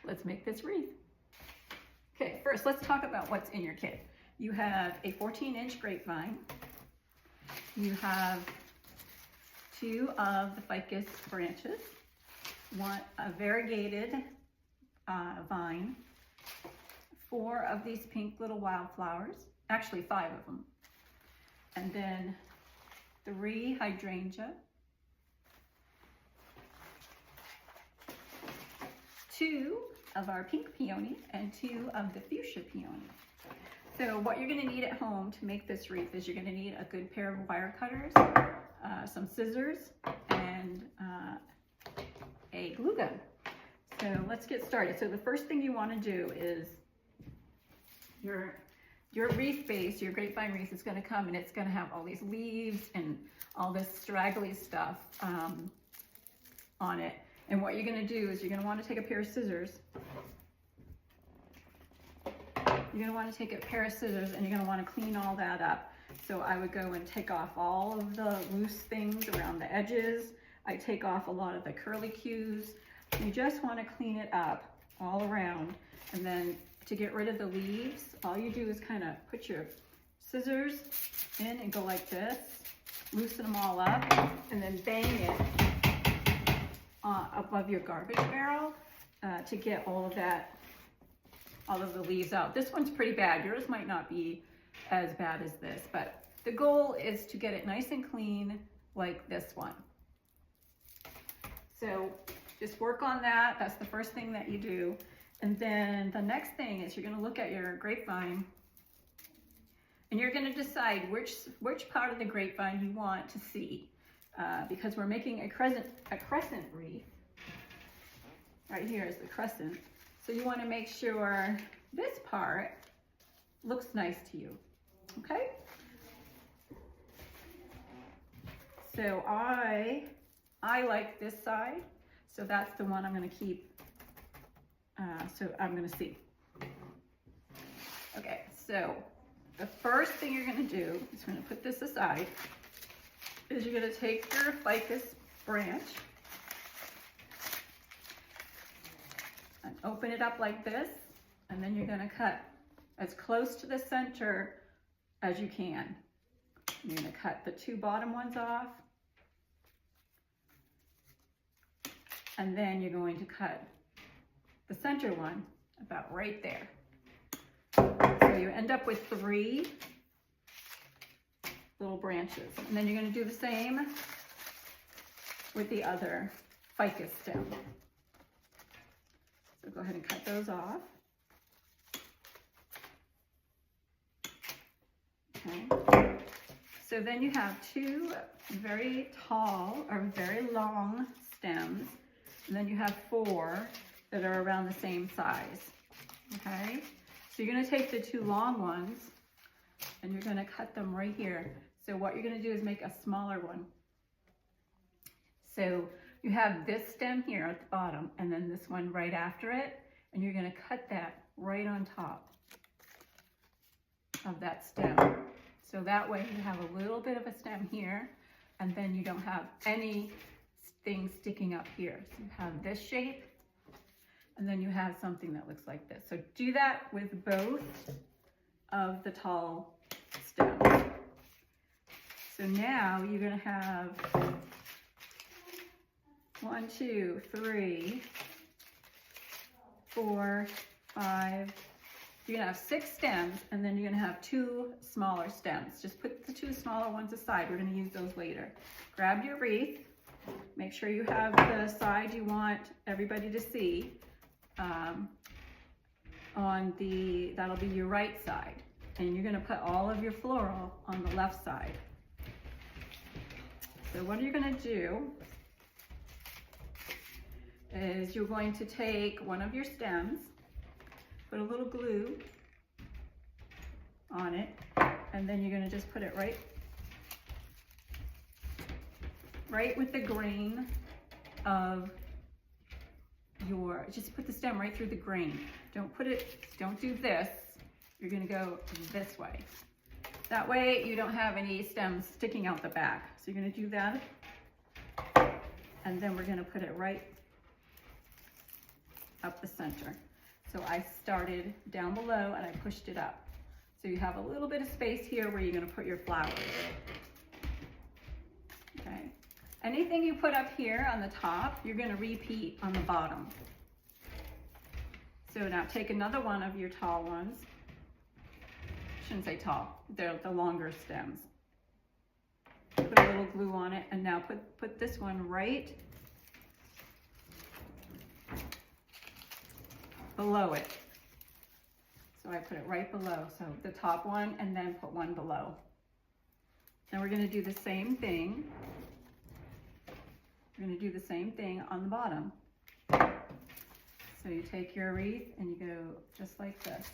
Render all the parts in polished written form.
let's make this wreath. Okay, first let's talk about what's in your kit. You have a 14-inch grapevine. You have 2 of the ficus branches, a variegated vine, 4 of these pink little wildflowers, actually 5 of them, and then 3 hydrangea, 2 of our pink peony, and 2 of the fuchsia peony. So what you're going to need at home to make this wreath is you're going to need a good pair of wire cutters, some scissors, and a glue gun. So let's get started. So the first thing you want to do is your wreath base, your grapevine wreath is going to come and it's going to have all these leaves and all this straggly stuff on it. And what you're going to do is you're going to want to take a pair of scissors. You're going to want to take a pair of scissors and you're going to want to clean all that up. So I would go and take off all of the loose things around the edges. I take off a lot of the curlicues. You just want to clean it up all around. And then to get rid of the leaves, all you do is kind of put your scissors in and go like this, loosen them all up, and then bang it above your garbage barrel to get all of the leaves out. This one's pretty bad. Yours might not be as bad as this, but the goal is to get it nice and clean like this one. So just work on that. That's the first thing that you do. And then the next thing is you're going to look at your grapevine and you're going to decide which part of the grapevine you want to see, because we're making a crescent wreath. Right here is the crescent. So you want to make sure this part looks nice to you, okay? So I like this side, so that's the one I'm going to keep. So I'm going to see. Okay, so the first thing you're going to do is going to put this aside, is you're going to take your ficus branch and open it up like this, and then you're going to cut as close to the center as you can. You're going to cut the 2 bottom ones off, and then you're going to cut the center one about right there. So you end up with 3 little branches. And then you're going to do the same with the other ficus stem. So go ahead and cut those off. Okay. So then you have 2 very tall or very long stems, and then you have 4 that are around the same size. Okay, so you're going to take the 2 long ones and you're going to cut them right here. So what you're going to do is make a smaller one. So you have this stem here at the bottom and then this one right after it, and you're going to cut that right on top of that stem. So that way you have a little bit of a stem here, and then you don't have any things sticking up here. So you have this shape, and then you have something that looks like this. So do that with both of the tall stems. So now you're going to have 1, 2, 3, 4, 5. You're going to have 6 stems, and then you're going to have 2 smaller stems. Just put the 2 smaller ones aside. We're going to use those later. Grab your wreath. Make sure you have the side you want everybody to see. That'll be your right side. And you're going to put all of your floral on the left side. So what you're going to do is you're going to take one of your stems, put a little glue on it, and then you're going to just put it right with the grain of just put the stem right through the grain. Don't do this. You're going to go this way. That way you don't have any stems sticking out the back. So you're going to do that. And then we're going to put it right up the center. So I started down below and I pushed it up. So you have a little bit of space here where you're going to put your flowers. Okay. Anything you put up here on the top, you're going to repeat on the bottom. So now take another one of your tall ones. Shouldn't say tall, they're the longer stems. Put a little glue on it, and now put this one right below it. So I put it right below, so the top one, and then put one below. Now we're going to do the same thing. We're going to do the same thing on the bottom. So you take your wreath and you go just like this.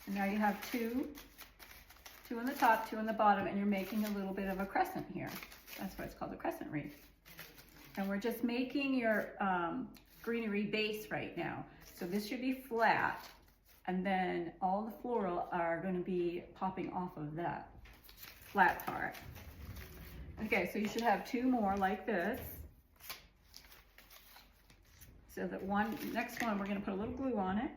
And now you have two on the top, two on the bottom, and you're making a little bit of a crescent here. That's why it's called a crescent wreath. And we're just making your greenery base right now. So this should be flat, and then all the floral are going to be popping off of that flat part. Okay, so you should have two more like this. So that next one, we're going to put a little glue on it.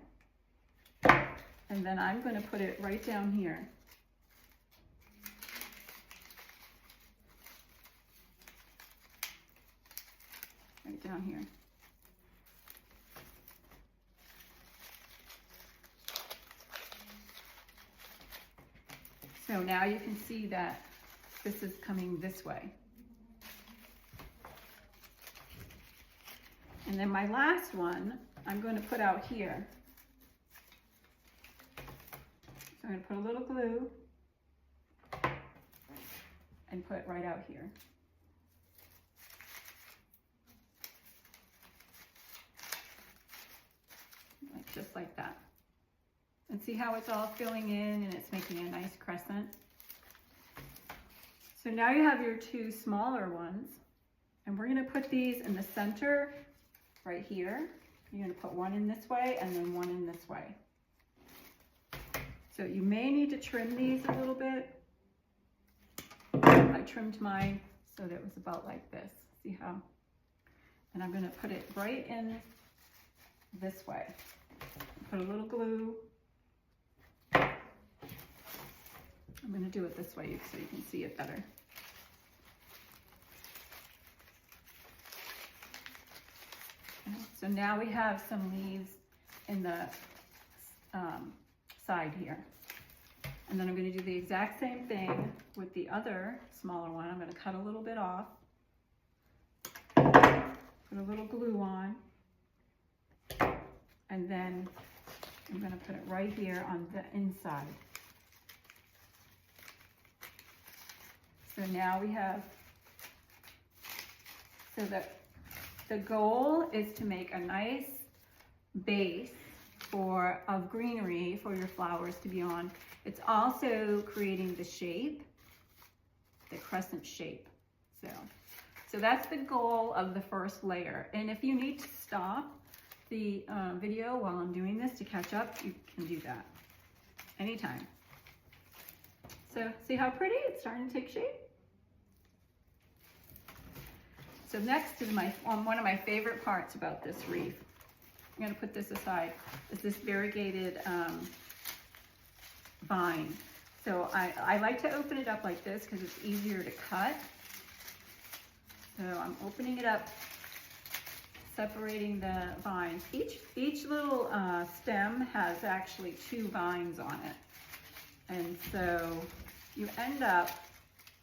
And then I'm going to put it right down here. Right down here. So now you can see that this is coming this way. And then my last one, I'm going to put out here. So I'm going to put a little glue and put it right out here. Just like that. And see how it's all filling in and it's making a nice crescent. So now you have your two smaller ones, and we're going to put these in the center right here. You're going to put one in this way and then one in this way. So you may need to trim these a little bit. I trimmed mine so that it was about like this. See how? And I'm going to put it right in this way. Put a little glue. I'm going to do it this way so you can see it better. Okay, so now we have some leaves in the side here. And then I'm going to do the exact same thing with the other smaller one. I'm going to cut a little bit off. Put a little glue on. And then I'm going to put it right here on the inside. So now we have, so that the goal is to make a nice base of greenery for your flowers to be on. It's also creating the shape, the crescent shape. So that's the goal of the first layer. And if you need to stop the video while I'm doing this to catch up, you can do that anytime. So see how pretty it's starting to take shape? So next is one of my favorite parts about this wreath. I'm going to put this aside. Is this variegated vine. So I like to open it up like this because it's easier to cut. So I'm opening it up, separating the vines. Each little stem has actually 2 vines on it. And so you end up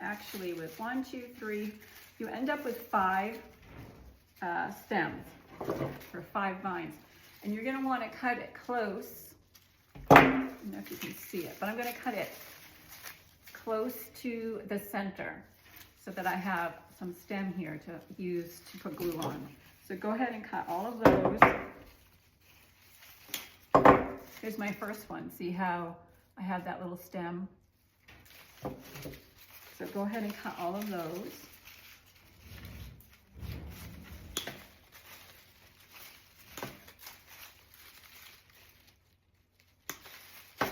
actually with 1, 2, 3, you end up with 5 stems or 5 vines. And you're going to want to cut it close. I don't know if you can see it, but I'm going to cut it close to the center so that I have some stem here to use to put glue on. So go ahead and cut all of those. Here's my first one. See how I have that little stem? So go ahead and cut all of those.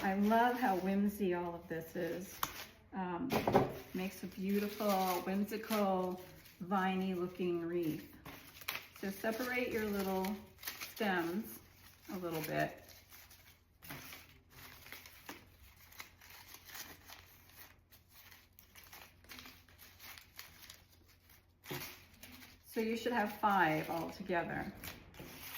I love how whimsy all of this is. Makes a beautiful, whimsical, viney looking wreath. So separate your little stems a little bit. So you should have 5 altogether.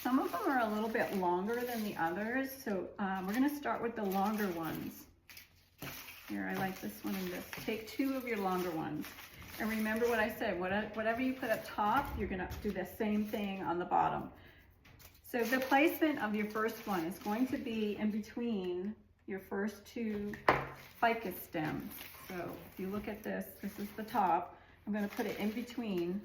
Some of them are a little bit longer than the others, so we're going to start with the longer ones. Here, I like this one and this. Take 2 of your longer ones. And remember what I said, whatever you put up top, you're going to do the same thing on the bottom. So the placement of your first one is going to be in between your first 2 ficus stems. So if you look at this, this is the top. I'm going to put it in between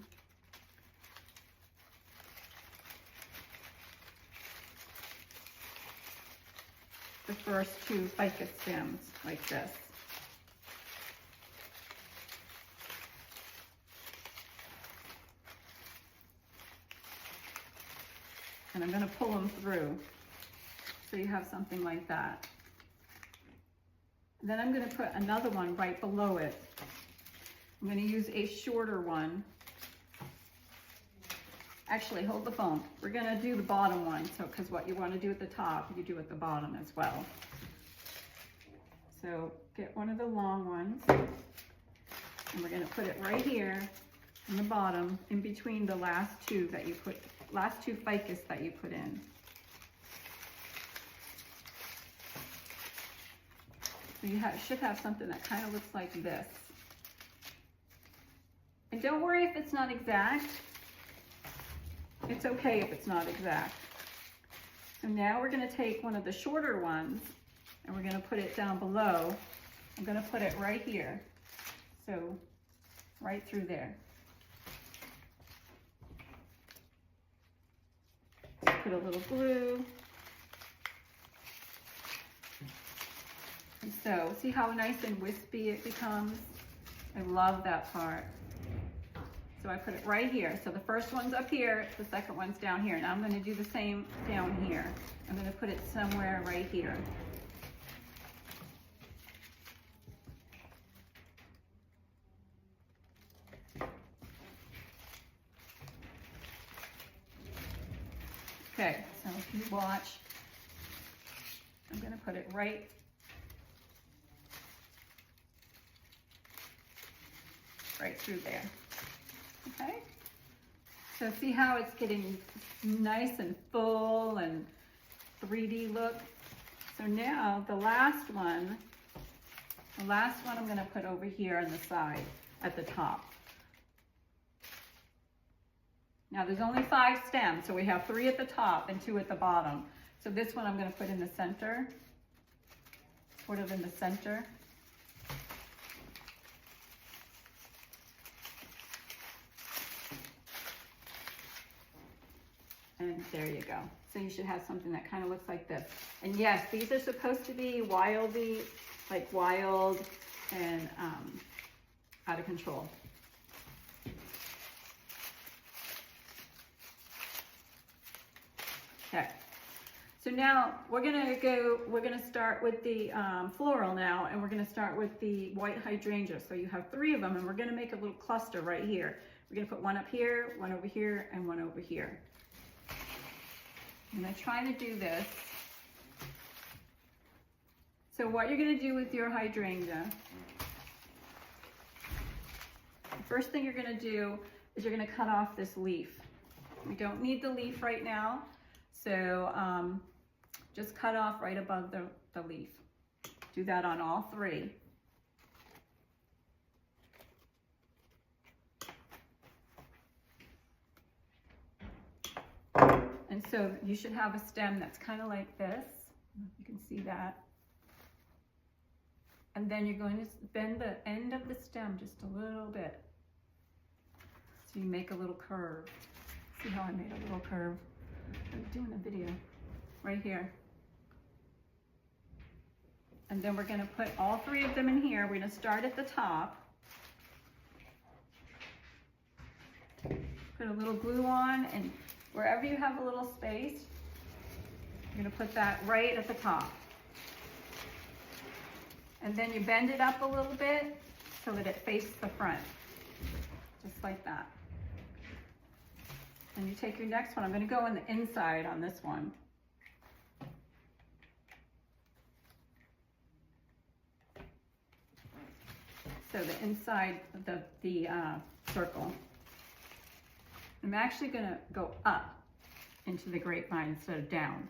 the first 2 ficus stems, like this. And I'm going to pull them through, so you have something like that. Then I'm going to put another one right below it. I'm going to use a shorter one. Actually, hold the phone. We're going to do the bottom one, so because what you want to do at the top, you do at the bottom as well. So get one of the long ones, and we're going to put it right here in the bottom, in between the last 2 that you put, last 2 ficus that you put in. So you should have something that kind of looks like this. And don't worry if it's not exact. It's okay if it's not exact. So now we're going to take one of the shorter ones and we're going to put it down below. I'm going to put it right here. So right through there. Put a little glue. And so see how nice and wispy it becomes? I love that part. So I put it right here. So the first one's up here, the second one's down here. Now I'm going to do the same down here. I'm going to put it somewhere right here. Okay, so if you watch, I'm going to put it right through there. Okay, so see how it's getting nice and full and 3D look. So now the last one I'm going to put over here on the side at the top. Now there's only 5 stems, so we have 3 at the top and 2 at the bottom. So this one I'm going to put in the center, sort of in the center. And there you go. So you should have something that kind of looks like this. And yes, these are supposed to be wild and out of control. Okay. So now we're gonna start with the floral now, and we're gonna start with the white hydrangea. So you have 3 of them, and we're gonna make a little cluster right here. We're gonna put one up here, one over here, and one over here. I'm going to try to do this. So what you're going to do with your hydrangea, the first thing you're going to do is you're going to cut off this leaf. We don't need the leaf right now, so just cut off right above the leaf. Do that on all 3. And so you should have a stem that's kind of like this. I don't know if you can see that. And then you're going to bend the end of the stem just a little bit. So you make a little curve. See how I made a little curve? I'm doing a video right here. And then we're going to put all 3 of them in here. We're going to start at the top. Put a little glue on, and wherever you have a little space, you're going to put that right at the top. And then you bend it up a little bit so that it faces the front, just like that. And you take your next one. I'm going to go on the inside on this one. So the inside of the circle. I'm actually going to go up into the grapevine instead of down.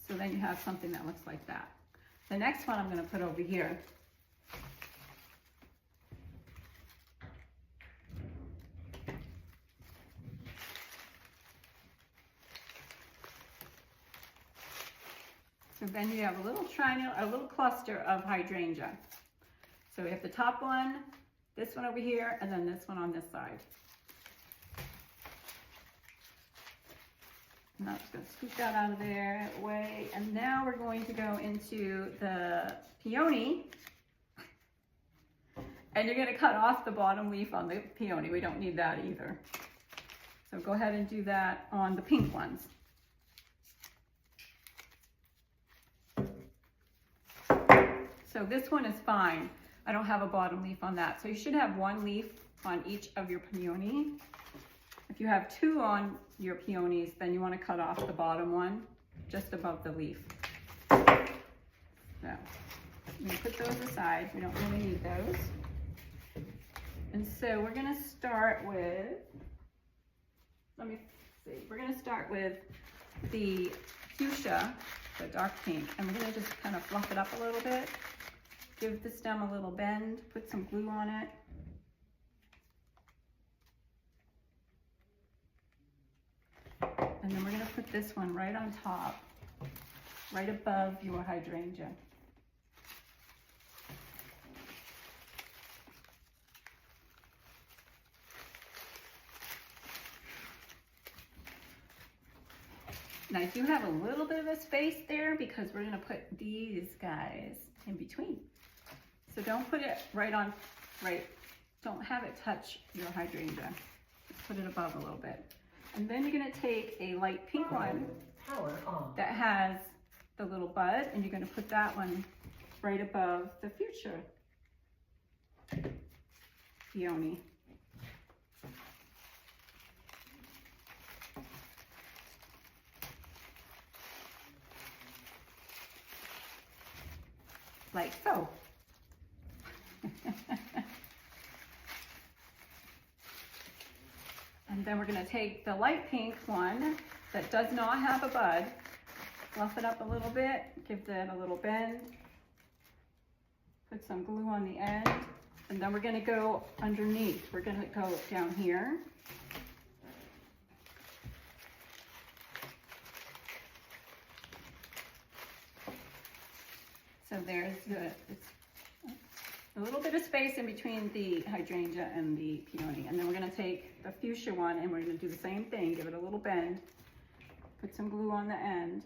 So then you have something that looks like that. The next one I'm going to put over here. So then you have a little triangle, a little cluster of hydrangea. So we have the top one, this one over here, and then this one on this side. And I'm just going to scoop that out of there away. And now we're going to go into the peony. And you're going to cut off the bottom leaf on the peony. We don't need that either. So go ahead and do that on the pink ones. So this one is fine. I don't have a bottom leaf on that. So you should have one leaf on each of your peony. If you have two on your peonies, then you want to cut off the bottom one just above the leaf. So I'm going to put those aside. We don't really need those. And so we're going to start with, let me see, we're going to start with the fuchsia, the dark pink, and we're going to just kind of fluff it up a little bit. Give the stem a little bend, put some glue on it. And then we're going to put this one right on top, right above your hydrangea. Now I do have a little bit of a space there because we're going to put these guys in between. So don't put it don't have it touch your hydrangea. Just put it above a little bit. And then you're going to take a light pink one that has the little bud, and you're going to put that one right above the fuchsia peony. Like so. And then we're going to take the light pink one that does not have a bud, fluff it up a little bit, give that a little bend, put some glue on the end, and then we're going to go underneath. We're going to go down here. So there's a little bit of space in between the hydrangea and the peony. And then we're going to take the fuchsia one and we're going to do the same thing. Give it a little bend. Put some glue on the end.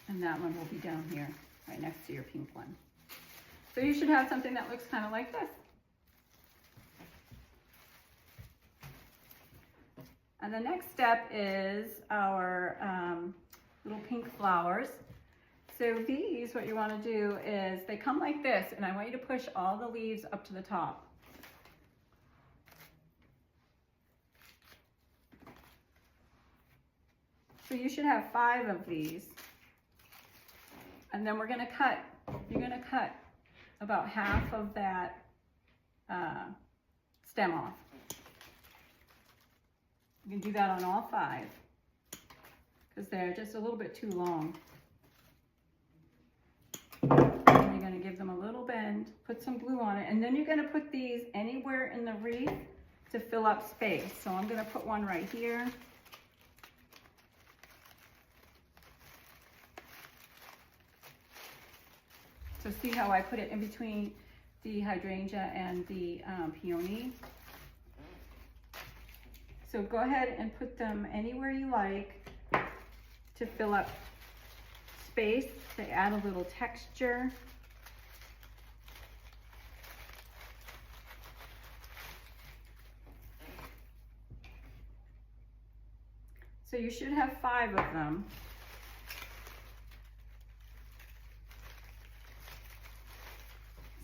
And that one will be down here, right next to your pink one. So you should have something that looks kind of like this. And the next step is our little pink flowers. So these, what you want to do is, they come like this, and I want you to push all the leaves up to the top. So you should have 5 of these. And then we're going to cut, you're going to cut about half of that stem off. You can do that on all 5 because they're just a little bit too long. And you're going to give them a little bend, put some glue on it, and then you're going to put these anywhere in the wreath to fill up space. So I'm going to put one right here. So see how I put it in between the hydrangea and the peony? So go ahead and put them anywhere you like to fill up space, to add a little texture. So you should have 5 of them.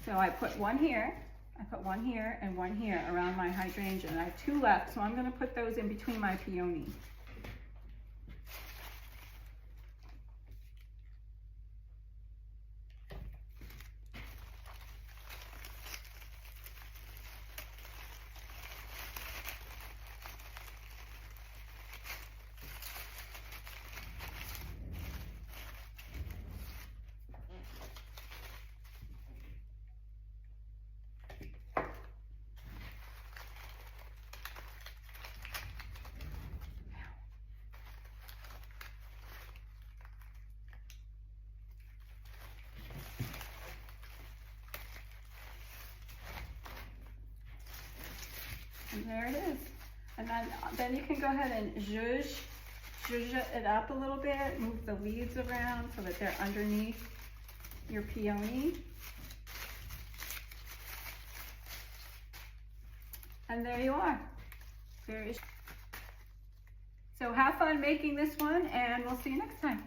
So I put one here, and one here around my hydrangea. And I have 2 left, so I'm going to put those in between my peony. And there it is. And then you can go ahead and zhuzh it up a little bit, move the leaves around so that they're underneath your peony. And there you are. So have fun making this one, and we'll see you next time.